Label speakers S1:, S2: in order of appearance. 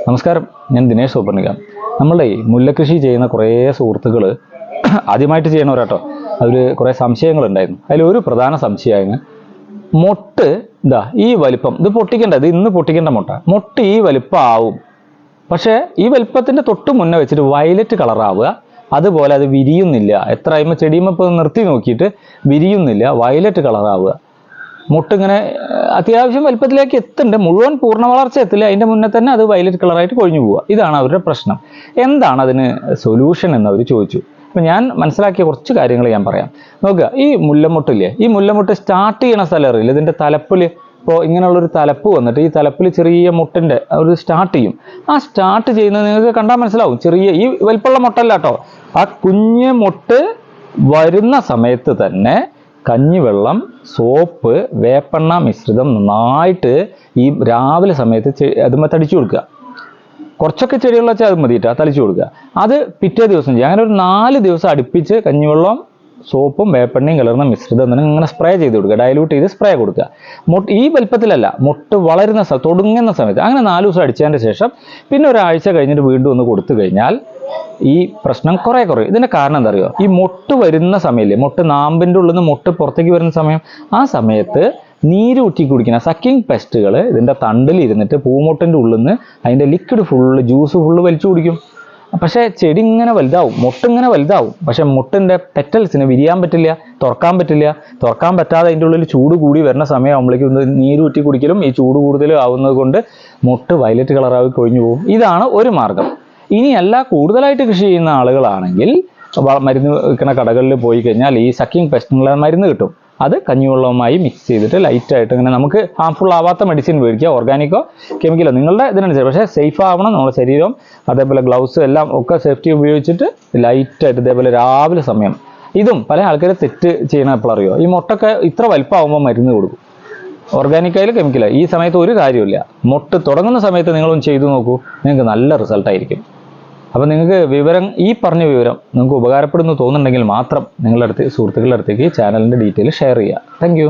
S1: നമസ്കാരം, ഞാൻ ദിനേശ് സൂപ്പർണിക. നമ്മളെ മുല്ലക്കൃഷി ചെയ്യുന്ന കുറേ സുഹൃത്തുക്കൾ ആദ്യമായിട്ട് ചെയ്യണവരാട്ടോ. അതിൽ കുറേ സംശയങ്ങളുണ്ടായിരുന്നു. അതിലൊരു പ്രധാന സംശയമായിരുന്നു, മൊട്ട് ഈ വലിപ്പം, ഇത് പൊട്ടിക്കേണ്ട, ഇത് ഇന്ന് പൊട്ടിക്കേണ്ട മൊട്ട് ഈ വലിപ്പം ആവും, പക്ഷേ ഈ വലിപ്പത്തിൻ്റെ തൊട്ട് മുന്നേ വെച്ചിട്ട് വയലറ്റ് കളറാവുക, അതുപോലെ അത് വിരിയുന്നില്ല. എത്ര ആയുമ്പോൾ ചെടിയുമ്പോൾ ഇപ്പോൾ നിർത്തി നോക്കിയിട്ട് വിരിയുന്നില്ല, വയലറ്റ് കളറാവുക. മുട്ടിങ്ങനെ അത്യാവശ്യം വലുപ്പത്തിലേക്ക് എത്തുന്നുണ്ട്, മുഴുവൻ പൂർണ്ണ വളർച്ച എത്തില്ല, അതിൻ്റെ മുന്നേ തന്നെ അത് വയലറ്റ് കളറായിട്ട് കൊഴിഞ്ഞു പോവുക. ഇതാണ് അവരുടെ പ്രശ്നം. എന്താണ് അതിന് സൊല്യൂഷൻ എന്ന് അവർ ചോദിച്ചു. അപ്പം ഞാൻ മനസ്സിലാക്കിയ കുറച്ച് കാര്യങ്ങൾ ഞാൻ പറയാം. നോക്കുക, ഈ മുല്ലമുട്ടില്ലേ, ഈ മുല്ലമുട്ട് സ്റ്റാർട്ട് ചെയ്യണ സ്ഥലം അറിയില്ല, ഇതിൻ്റെ തലപ്പിൽ ഇപ്പോൾ ഇങ്ങനെയുള്ളൊരു തലപ്പ് വന്നിട്ട് ഈ തലപ്പിൽ ചെറിയ മുട്ടിൻ്റെ ഒരു സ്റ്റാർട്ട് ചെയ്യും. ആ സ്റ്റാർട്ട് ചെയ്യുന്നത് നിങ്ങൾക്ക് കണ്ടാൽ മനസ്സിലാവും, ചെറിയ ഈ വലിപ്പമുള്ള മുട്ടല്ല കേട്ടോ. ആ കുഞ്ഞ് മുട്ട് വരുന്ന സമയത്ത് തന്നെ കഞ്ഞിവെള്ളം, സോപ്പ്, വേപ്പെണ്ണ മിശ്രിതം നന്നായിട്ട് ഈ രാവിലെ സമയത്ത് അതുമ്മ തളിച്ചു കൊടുക്കുക. കുറച്ചൊക്കെ ചെടികൾ വെച്ചാൽ അത് മതിയിട്ടാ തളിച്ചു കൊടുക്കുക. അത് പിറ്റേ ദിവസം ചെയ്യുക. അങ്ങനെ ഒരു 4 ദിവസം അടുപ്പിച്ച് കഞ്ഞിവെള്ളം, സോപ്പും വേപ്പെണ്ണയും കലർന്ന മിശ്രിതം തന്നെ ഇങ്ങനെ സ്പ്രേ ചെയ്ത് കൊടുക്കുക, ഡയലൂട്ട് ചെയ്ത് സ്പ്രേ കൊടുക്കുക. ഈ വലിപ്പത്തിലല്ല, മുട്ട് വളരുന്ന തുടങ്ങുന്ന സമയത്ത്. അങ്ങനെ 4 ദിവസം അടിച്ചതിൻ്റെ ശേഷം പിന്നെ ഒരാഴ്ച കഴിഞ്ഞിട്ട് വീണ്ടും ഒന്ന് കൊടുത്തു കഴിഞ്ഞാൽ ഈ പ്രശ്നം കുറേ കുറയും. ഇതിൻ്റെ കാരണം എന്താ അറിയോ, ഈ മുട്ട് വരുന്ന സമയമില്ലേ, മുട്ട് നാമ്പിൻ്റെ ഉള്ളിൽ നിന്ന് മുട്ട് പുറത്തേക്ക് വരുന്ന സമയം, ആ സമയത്ത് നീര് ഊറ്റി കുടിക്കുന്ന സക്കിങ് പെസ്റ്റുകൾ ഇതിൻ്റെ തണ്ടിൽ ഇരുന്നിട്ട് പൂമുട്ടിൻ്റെ ഉള്ളിൽ നിന്ന് അതിൻ്റെ ലിക്വിഡ് ഫുള്ള്, ജ്യൂസ് ഫുള്ള് വലിച്ചു കുടിക്കും. പക്ഷേ ചെടി ഇങ്ങനെ വലുതാവും, മുട്ടിങ്ങനെ വലുതാവും, പക്ഷെ മുട്ടിൻ്റെ പെറ്റൽസിന് വിരിയാൻ പറ്റില്ല, തുറക്കാൻ പറ്റില്ല. തുറക്കാൻ പറ്റാതെ അതിൻ്റെ ഉള്ളിൽ ചൂട് കൂടി വരുന്ന സമയമാകുമ്പോഴേക്കും നീരൂറ്റി കുടിക്കലും ഈ ചൂട് കൂടുതൽ ആവുന്നത് കൊണ്ട് മുട്ട് വയലറ്റ് കളറായി കൊഴിഞ്ഞു പോകും. ഇതാണ് ഒരു മാർഗം. ഇനിയല്ല, കൂടുതലായിട്ട് കൃഷി ചെയ്യുന്ന ആളുകളാണെങ്കിൽ മരുന്ന് വിൽക്കുന്ന കടകളിൽ പോയി കഴിഞ്ഞാൽ ഈ സക്കിങ് പെസ്റ്റിനുള്ള മരുന്ന് കിട്ടും. അത് കഞ്ഞിവെള്ളവുമായി മിക്സ് ചെയ്തിട്ട് ലൈറ്റായിട്ട് ഇങ്ങനെ നമുക്ക് ഹാംഫുൾ ആവാത്ത മെഡിസിൻ മേടിക്കുക, ഓർഗാനിക്കോ കെമിക്കലോ നിങ്ങളുടെ ഇതിനനുസരിച്ച്. പക്ഷേ സേഫ് ആവണം നമ്മുടെ ശരീരം, അതേപോലെ ഗ്ലൗസ് എല്ലാം ഒക്കെ സേഫ്റ്റി ഉപയോഗിച്ചിട്ട് ലൈറ്റായിട്ട് ഇതേപോലെ രാവിലെ സമയം. ഇതും പല ആൾക്കാർ തെറ്റ് ചെയ്യണം. എപ്പോഴറിയോ, ഈ മുട്ടൊക്കെ ഇത്ര വലിപ്പമാകുമ്പോൾ മരുന്ന് കൊടുക്കും, ഓർഗാനിക്കായാലും കെമിക്കലായി. ഈ സമയത്ത് ഒരു കാര്യമില്ല, മുട്ട് തുടങ്ങുന്ന സമയത്ത് നിങ്ങളൊന്ന് ചെയ്തു നോക്കൂ, നിങ്ങൾക്ക് നല്ല റിസൾട്ടായിരിക്കും. അപ്പോൾ നിങ്ങൾക്ക് ഈ പറഞ്ഞ വിവരം നിങ്ങൾക്ക് ഉപകാരപ്പെടുന്നു തോന്നുന്നുണ്ടെങ്കിൽ മാത്രം നിങ്ങളുടെ സുഹൃത്തുക്കളുടെ അടുത്തേക്ക് ചാനലിൻ്റെ ഡീറ്റെയിൽ ഷെയർ ചെയ്യുക. താങ്ക്